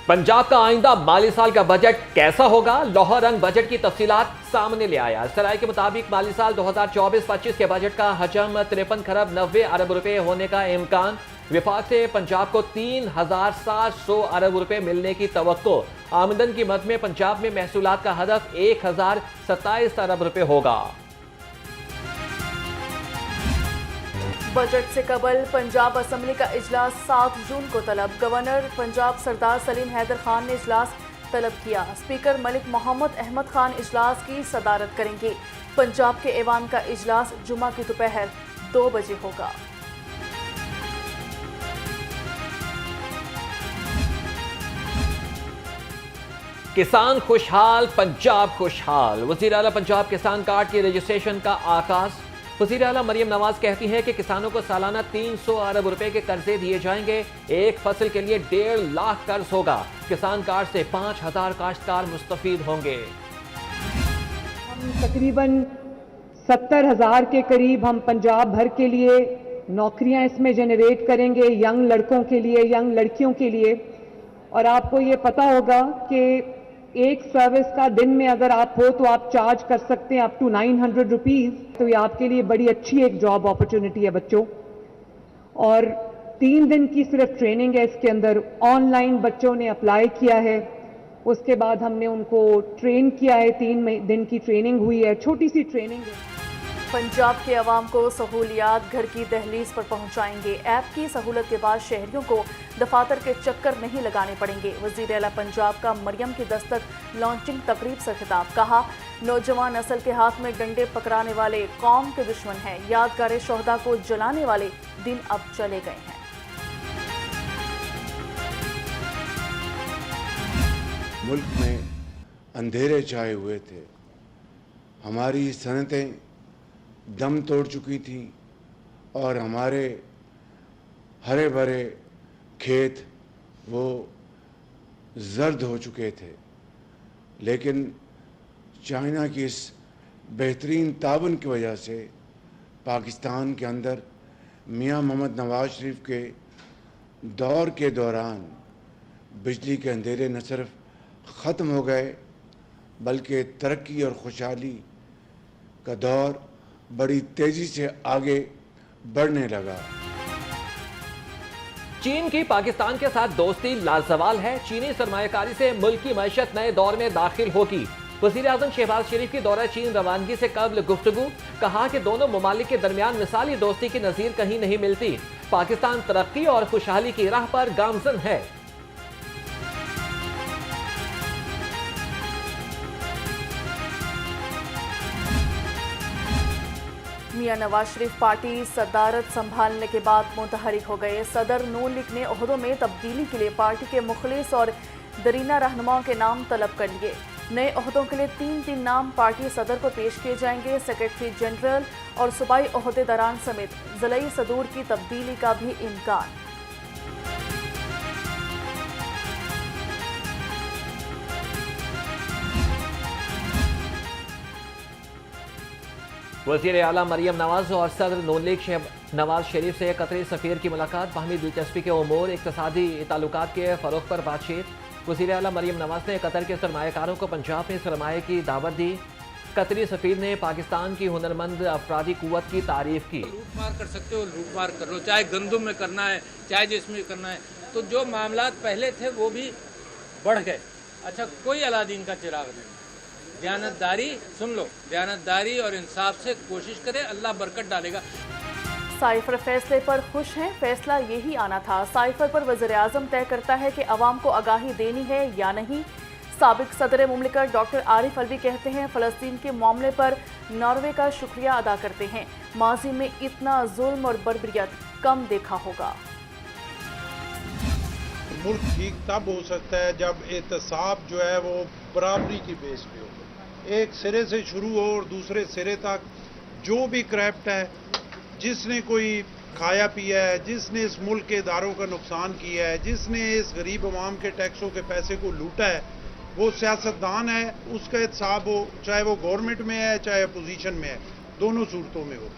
पंजाब का आइंदा माली साल का बजट कैसा होगा? लाहौर रंग बजट की तफसीलात सामने ले आया। सराय के मुताबिक माली साल 2024-25 के बजट का हजम 53 खरब 90 अरब रुपए होने का इम्कान। विफाक से पंजाब को 3,700 अरब रुपए मिलने की तवक्को। आमदन की मद में पंजाब में महसूलात का हदफ 1,027 अरब रुपए होगा। बजट से कबल पंजाब असम्बली का इजलास 7 जून को तलब। गवर्नर पंजाब सरदार सलीम हैदर खान ने इजलास तलब किया। स्पीकर मलिक मोहम्मद अहमद खान इजलास की सदारत करेंगे। पंजाब के ऐवान का इजलास जुमा की दोपहर 2 बजे होगा। किसान खुशहाल, पंजाब खुशहाल। वज़ीर आला पंजाब किसान कार्ड के रजिस्ट्रेशन का आगाज। वज़ीर आला मरियम नवाज कहती हैं कि किसानों को सालाना 300 अरब रुपए के कर्जे दिए जाएंगे। एक फसल के लिए 1.5 लाख कर्ज होगा। किसान कार्ड से 5,000 काश्तकार मुस्तफीद होंगे। हम तकरीबन 70,000 के करीब हम पंजाब भर के लिए नौकरियां इसमें जनरेट करेंगे, यंग लड़कों के लिए, यंग लड़कियों के लिए। और आपको ये पता होगा कि एक सर्विस का दिन में अगर आप हो तो आप चार्ज कर सकते हैं अप टू 900 रुपीज़। तो ये आपके लिए बड़ी अच्छी एक जॉब अपॉर्चुनिटी है बच्चों। और 3 दिन की सिर्फ ट्रेनिंग है इसके अंदर। ऑनलाइन बच्चों ने अप्लाई किया है, उसके बाद हमने उनको ट्रेन किया है। 3 दिन की ट्रेनिंग हुई है, छोटी सी ट्रेनिंग है। पंजाब के अवाम को सहूलियात घर की दहलीज पर पहुंचाएंगे। ऐप की सहूलत के बाद शहरियों को दफातर के चक्कर नहीं लगाने पड़ेंगे। वज़ीर आला पंजाब का मरियम की दस्तक लॉन्चिंग तकरीब से खिताब। कहा, नौजवान नस्ल के हाथ में डंडे पकड़ाने वाले कौम के दुश्मन हैं। यादगार शोहदा को जलाने वाले दिन अब चले गए हैं। मुल्क में अंधेरे छाए हुए थे, हमारी सनतें दम तोड़ चुकी थी और हमारे हरे भरे खेत वो जर्द हो चुके थे। लेकिन चाइना की इस बेहतरीन ताबन की वजह से पाकिस्तान के अंदर मियां मोहम्मद नवाज शरीफ के दौर के दौरान बिजली के अंधेरे न सिर्फ ख़त्म हो गए बल्कि तरक्की और खुशहाली का दौर बड़ी तेजी से आगे बढ़ने लगा। चीन की पाकिस्तान के साथ दोस्ती लाजवाल है। चीनी सरमायाकारी से मुल्क की मैशत नए दौर में दाखिल होगी। वज़ीर आज़म शहबाज शरीफ की दौरा चीन रवानगी से कबल गुफ्तगू। कहा कि दोनों ममालिक के दरमियान मिसाली दोस्ती की नज़ीर कहीं नहीं मिलती। पाकिस्तान तरक्की और खुशहाली की राह पर गामजन है। मियां नवाज शरीफ पार्टी सदारत संभालने के बाद मुतहरिक हो गए। सदर नून लीग ने ओहदों में तब्दीली के लिए पार्टी के मुखलिस और दरीना रहनुमाओं के नाम तलब कर लिए। नए ओहदों के लिए 3 नाम पार्टी सदर को पेश किए जाएंगे। सेक्रेटरी जनरल और सूबाई ओहदेदारान समेत ज़िलाई सदूर की तब्दीली का भी इम्कान। वज़ीर आला मरियम नवाज और सदर नून लीग नवाज शरीफ से कतरी सफ़ीर की मुलाकात। बाहमी दिलचस्पी के उमूर, इक़्तिसादी ताल्लुकात के फ़रोग़ पर बातचीत। वज़ीर आला मरियम नवाज ने कतर के सरमायाकारों को पंजाब में सरमाए की दावत दी। कतरी सफ़ीर ने पाकिस्तान की हुनरमंद अफरादी क़ुव्वत की तारीफ़ की। लूट मार कर सकते हो, लूट मार कर लो, चाहे गंदम में करना है, चाहे जिसमें करना है। तो जो मामलात पहले थे वो भी बढ़ गए। अच्छा, कोई अलादीन का चिराग नहीं। दयानतदारी, सुन लो, दयानतदारी और इंसाफ से कोशिश करें, अल्लाह बरकत डालेगा। साइफर फैसले पर खुश हैं। फैसला यही आना था। साइफर पर वज़ीर आज़म तय करता है कि अवाम को आगाही देनी है या नहीं। साबिक सदर मुमलिकत डॉक्टर आरिफ अलवी कहते हैं, फ़लस्तीन के मामले पर नॉर्वे का शुक्रिया अदा करते हैं। माजी में इतना जुल्म और बर्बरियत कम देखा होगा। मुल्क ठीक तब हो सकता है जब एहतसाब जो है वो बराबरी की बेस पे हो। एक सिरे से शुरू हो और दूसरे सिरे तक जो भी करप्ट है, जिसने कोई खाया पिया है, जिसने इस मुल्क के इदारों का नुकसान किया है, जिसने इस गरीब अवाम के टैक्सों के पैसे को लूटा है, वो सियासतदान है। उसका एहतसाब हो, चाहे वो गवर्नमेंट में है चाहे अपोजिशन में है, दोनों सूरतों में हो।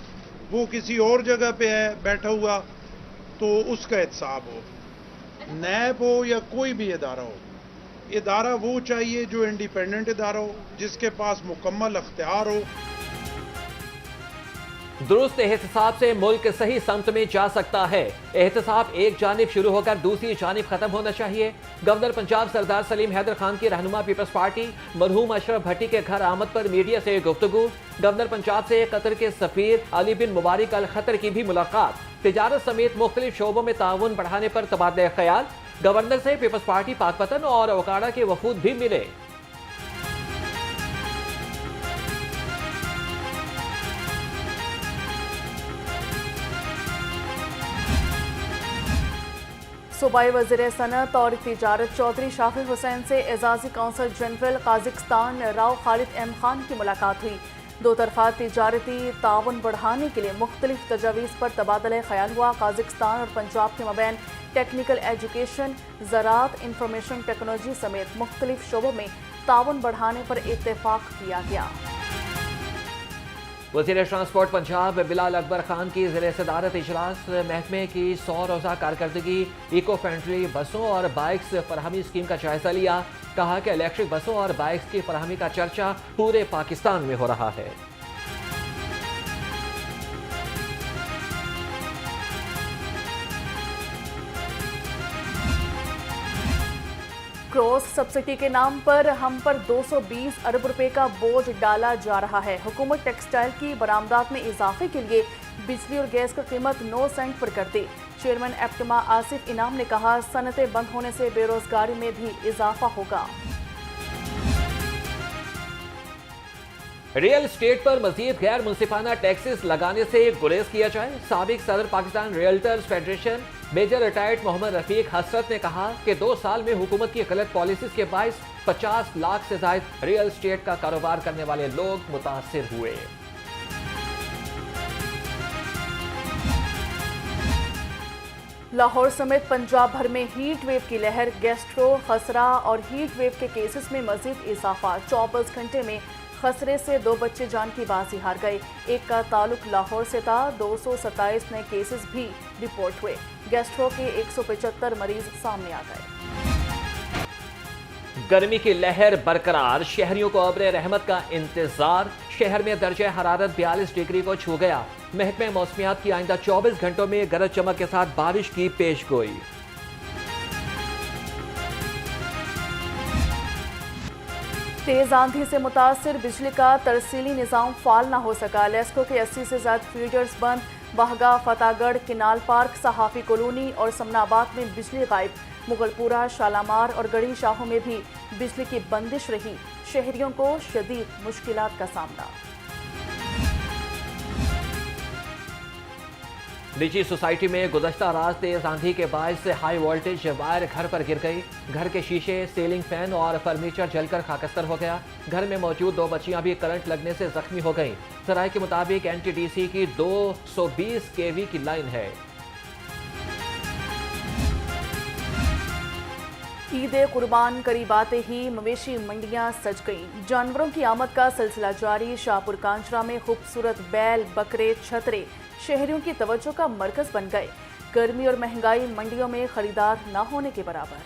वो किसी और जगह पे है बैठा हुआ तो उसका एहतसाब हो। नैब हो या कोई भी इदारा हो, इदारा वो चाहिए जो इंडिपेंडेंट इदारा हो, जिसके पास मुकम्मल अख्तियार हो। दुरुस्त एहतसाब से मुल्क सही समत में जा सकता है। एहतसाब एक जानिब शुरू होकर दूसरी जानिब खत्म होना चाहिए। गवर्नर पंजाब सरदार सलीम हैदर खान की रहनुमा पीपल्स पार्टी मरहूम अशरफ भट्टी के घर आमद पर मीडिया से गुफ्तगू। गवर्नर पंजाब से कतर के सफीर अली बिन मुबारक अल खतर की भी मुलाकात। तिजारत समेत मुख्तलिफ शोबों में ताउन बढ़ाने पर तबादला ख्याल। गवर्नर से पीपल्स पार्टी पाकपतन और ओकाड़ा के वफूद भी मिले। सूबाई वज़ीर सनत और तिजारत चौधरी शाफी हुसैन से एजाजी consul general Kazakhstan Rao Khalid M Khan की मुलाकात हुई। दो तरफा तिजारती ताउन बढ़ाने के लिए मुख्तलिफ तजावीज़ पर तबादला ख्याल हुआ। काज़िकिस्तान और पंजाब के मबैन टेक्निकल एजुकेशन, ज़राअत, इंफॉर्मेशन टेक्नोलॉजी समेत मुख्तलिफ शोबों में ताउन बढ़ाने पर इत्तेफाक किया गया। वज़ीर ट्रांसपोर्ट पंजाब बिलाल अकबर खान की ज़िले सदारत इजलास महकमे की 100 रोज़ा कारकर्दगी, इको फ्रेंडली बसों और बाइक्स फराहमी स्कीम का जायजा लिया। कहा कि इलेक्ट्रिक बसों और बाइक्स की फराहमी का चर्चा पूरे पाकिस्तान में हो रहा है। क्रॉस सब्सिडी के नाम पर हम पर 220 अरब रुपए का बोझ डाला जा रहा है। हुकूमत टेक्सटाइल की बरामदात में इजाफे के लिए बिजली और गैस की कीमत 9 सेंट पर कर दी। चेयरमैन एप्टमा आसिफ इनाम ने कहा, सनतें बंद होने से बेरोजगारी में भी इजाफा होगा। रियल स्टेट पर मजीद गैर मुनसिफाना टैक्सेस लगाने से गुरेज किया जाए। साबिक सदर Pakistan realtors federation major retired Mohammad Rafiq Hasrat ने कहा कि 2 साल में हुकूमत की गलत पॉलिसीज के बायस 50 लाख से ज्यादा रियल स्टेट का कारोबार करने वाले लोग मुतासिर हुए। लाहौर समेत पंजाब भर में हीट वेव की लहर, गैस्ट्रो, खसरा और हीट वेव के केसेस में मजीद इजाफा। 24 घंटे में खसरे से 2 बच्चे जान की बाजी हार गए। एक का ताल्लुक लाहौर से था। 227 नए केसेस भी रिपोर्ट हुए। गैस्ट्रो के 175 मरीज सामने आ गए। गर्मी की लहर बरकरार, शहरियों को अब्र रहमत का इंतजार। शहर में दर्जा हरारत 42 डिग्री को छू गया। महकमे मौसमियात की आइंदा 24 घंटों में गरज चमक के साथ बारिश की पेशगोई। तेज आंधी से मुतासिर बिजली का तरसीली निज़ाम फाल न हो सका। लेस्को के 80 से ज्यादा फ्यूजर्स बंद। बहगा, फतेहगढ़, किनाल पार्क, सहाफी कॉलोनी और समनाबाद में बिजली गायब। मुगलपुरा, शालामार और गढ़ी शाहों में भी बिजली की बंदिश रही। शहरियों को शदीद मुश्किलात का सामना। निजी सोसाइटी में गुज़श्ता रात तेज आंधी के बायस से हाई वोल्टेज वायर घर पर गिर गई। घर के शीशे, सीलिंग फैन और फर्नीचर जलकर खाकस्तर हो गया। घर में मौजूद 2 बच्चियां भी करंट लगने से जख्मी हो गईं। सराय के मुताबिक एनटीडीसी की 220 केवी की लाइन है। ईद कुर्बान करीब आते ही मवेशी मंडियां सज गईं। जानवरों की आमद का सिलसिला जारी। शाहपुर कांचरा में खूबसूरत बैल, बकरे, छतरे शहरियों की तवज्जो का मरकज बन गए। गर्मी और महंगाई मंडियों में खरीदार न होने के बराबर।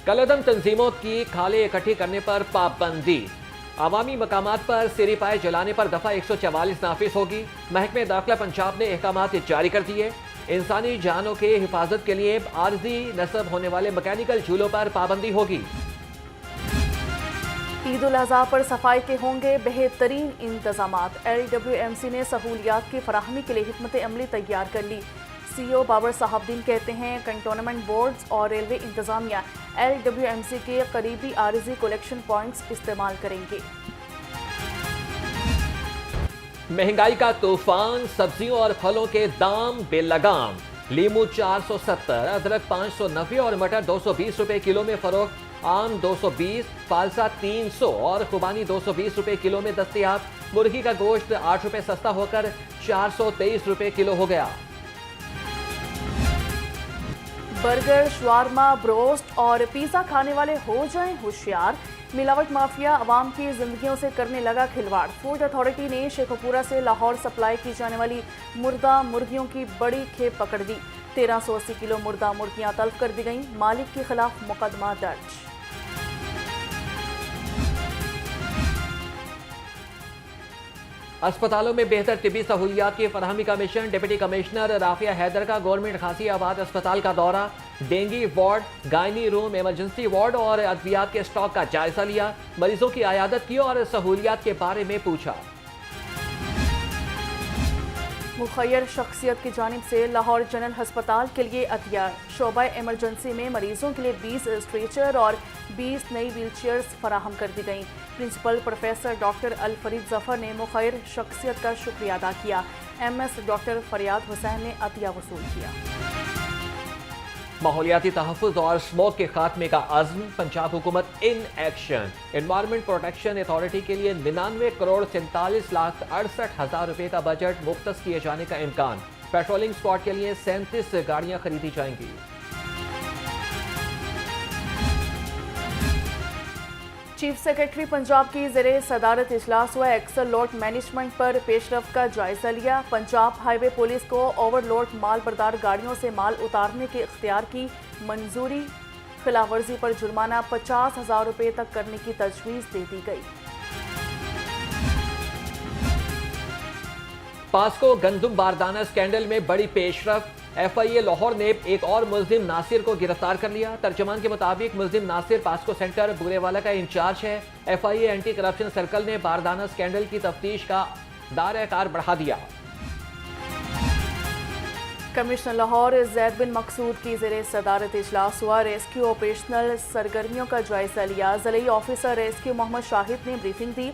कलअदम तंजीमों की खाले इकट्ठी करने पर पाबंदी। अवामी मकामात पर सिरी पाए जलाने पर दफा 144 नाफिज होगी। महकमे दाखिला पंजाब ने अहकामात जारी कर दिए। इंसानी जानों के हिफाजत के लिए आर्जी नस्ब होने वाले मैकेनिकल झूलों पर पाबंदी होगी। ईद उल अज़हा पर सफाई के होंगे बेहतरीन इंतजामात। LWMC ने सहूलियात की फराहमी के लिए हिकमत अमली तैयार कर ली। CEO बाबर साहबदीन कहते हैं, कंटोनमेंट बोर्ड्स और रेलवे इंतजामिया LWMC के करीबी आर्जी कलेक्शन पॉइंट्स इस्तेमाल करेंगे। महंगाई का तूफान, सब्जियों और फलों के दाम बेलगाम। लीमू 470, अदरक 590 और मटर 220 रुपए किलो में फरोख्त। आम 220, फालसा 300 और खुबानी 220 रुपए किलो में दस्तयाब। मुर्गी का गोश्त 8 रुपए सस्ता होकर 423 रुपए किलो हो गया। बर्गर, शवारमा, ब्रोस्ट और पिज़्ज़ा खाने वाले हो जाएं होशियार। मिलावट माफिया अवाम की जिंदगियों से करने लगा खिलवाड़। फूड अथॉरिटी ने शेखपुरा से लाहौर सप्लाई की जाने वाली मुर्दा मुर्गियों की बड़ी खेप पकड़ दी। 1380 किलो मुर्दा मुर्गियां तल्फ कर दी गईं। मालिक के खिलाफ मुकदमा दर्ज। अस्पतालों में बेहतर तिबी सहूलियात की फराहमी का मिशन। डिप्टी कमिश्नर राफिया हैदर का गवर्नमेंट गाजियाबाद अस्पताल का दौरा। Dengue ward, gynae room, emergency ward और अद्वियात के स्टॉक का जायजा लिया। मरीजों की आयादत की और सहूलियात के बारे में पूछा। मुखय्यर शख्सियत की जानिब से लाहौर जनरल अस्पताल के लिए अतिया। शोबा इमरजेंसी में मरीजों के लिए 20 स्ट्रेचर और 20 नई व्हीलचेयर्स फराहम कर दी गईं। प्रिंसिपल प्रोफेसर डॉक्टर अल फरीद जफर ने मुखय्यर शख्सियत का शुक्रिया अदा किया। MS डॉक्टर फरियाद हुसैन ने अतिया वसूल किया। माहौलियाती तहफ़्फ़ुज़ और स्मोक के खात्मे का अज़्म। पंजाब हुकूमत in action. Environment protection authority के लिए 99 करोड़ 47 लाख 68 हज़ार रुपए का बजट मुख्तस किए जाने का इम्कान। पेट्रोलिंग स्क्वाड के लिए 37 गाड़ियां खरीदी जाएंगी। चीफ सेक्रेटरी पंजाब की ज़ेरे सदारत इजलास हुआ। एक्सल-लोड मैनेजमेंट पर पेशरफ का जायजा लिया। पंजाब हाईवे पुलिस को ओवरलोड माल बरदार गाड़ियों से माल उतारने के इख्तियार की मंजूरी। खिलाफ वर्जी पर जुर्माना 50,000 रुपये तक करने की तजवीज़ दे दी गई। पास्को गंदुम बारदाना स्कैंडल में बड़ी पेशरफ। FIA लाहौर ने एक और मुल्जिम नासिर को गिरफ्तार कर लिया। तर्जुमान के मुताबिक मुल्जिम नासिर पास्को सेंटर बुरेवाला का इंचार्ज है। FIA एंटी करप्शन सर्कल ने बारदाना स्कैंडल की तफ्तीश का दायरा कार बढ़ा दिया। कमिश्नर लाहौर जैद बिन मकसूद की ज़ेरे सदारत इजलास हुआ। रेस्क्यू ऑपरेशनल सरगर्मियों का जायजा लिया। ज़िले ऑफिसर रेस्क्यू मोहम्मद शाहिद ने ब्रीफिंग दी।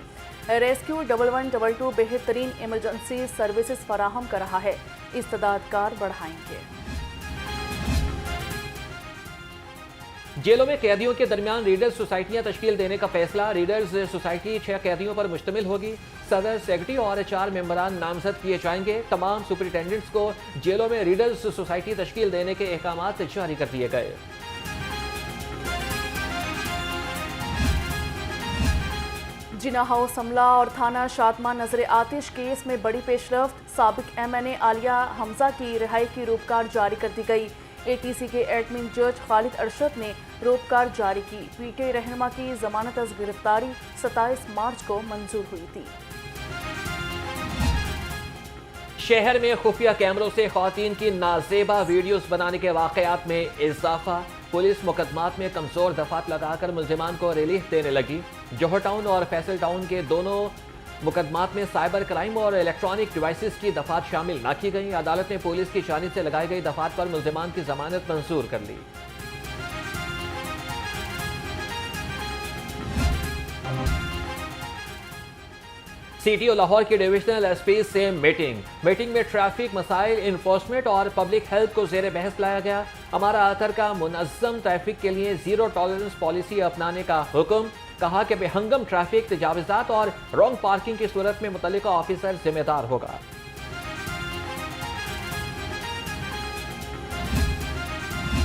रेस्क्यू 1122 बेहतरीन इमरजेंसी सर्विसेज फराहम कर रहा है। इस्तेदाद कार बढ़ाएंगे। जेलों में कैदियों के दरमियान रीडर्स सोसाइटियां तश्कील देने का फैसला। रीडर्स सोसाइटी 6 कैदियों पर मुश्तमिल होगी। सदर, सेक्रेटरी और 4 मेंबरान नामजद किए जाएंगे। तमाम सुपरिटेंडेंट्स को जेलों में रीडर्स सोसाइटी तश्कील देने के अहकामात जारी कर दिए गए। जिना हाउस हमला और थाना शातमा नजर आतिश केस में बड़ी पेशरफ्त। साबिक MNA आलिया हमजा की रिहाई की रूपकार जारी कर दी गई। ATC के एडमिन जज खालिद अरशद ने रूपकार जारी की। PK रहनुमा की जमानत अज गिरफ्तारी 27 मार्च को मंजूर हुई थी। शहर में खुफिया कैमरों से खवातीन की नाजेबा वीडियोस बनाने के वाकयात में इजाफा। पुलिस मुकदमात में कमजोर दफात लगाकर मुल्जिमान को रिलीफ देने लगी। जौहर टाउन और फैसल टाउन के दोनों मुकदमात में साइबर क्राइम और इलेक्ट्रॉनिक डिवाइसेस की दफात शामिल न की गई। अदालत ने पुलिस की जानिब से लगाई गई दफात पर मुल्जिमान की जमानत मंजूर कर ली। CTO लाहौर की डिविजनल SP से मीटिंग में ट्रैफिक मसाइल, इन्फोर्समेंट और पब्लिक हेल्थ को जेर बहस लाया गया। हमारा आतर का मुनज़्ज़म ट्रैफिक के लिए जीरो टॉलरेंस पॉलिसी अपनाने का हुक्म। कहा कि बेहंगम ट्रैफिक, तजावुज़ात और रॉन्ग पार्किंग की सूरत में मुतल्लिका ऑफिसर जिम्मेदार होगा।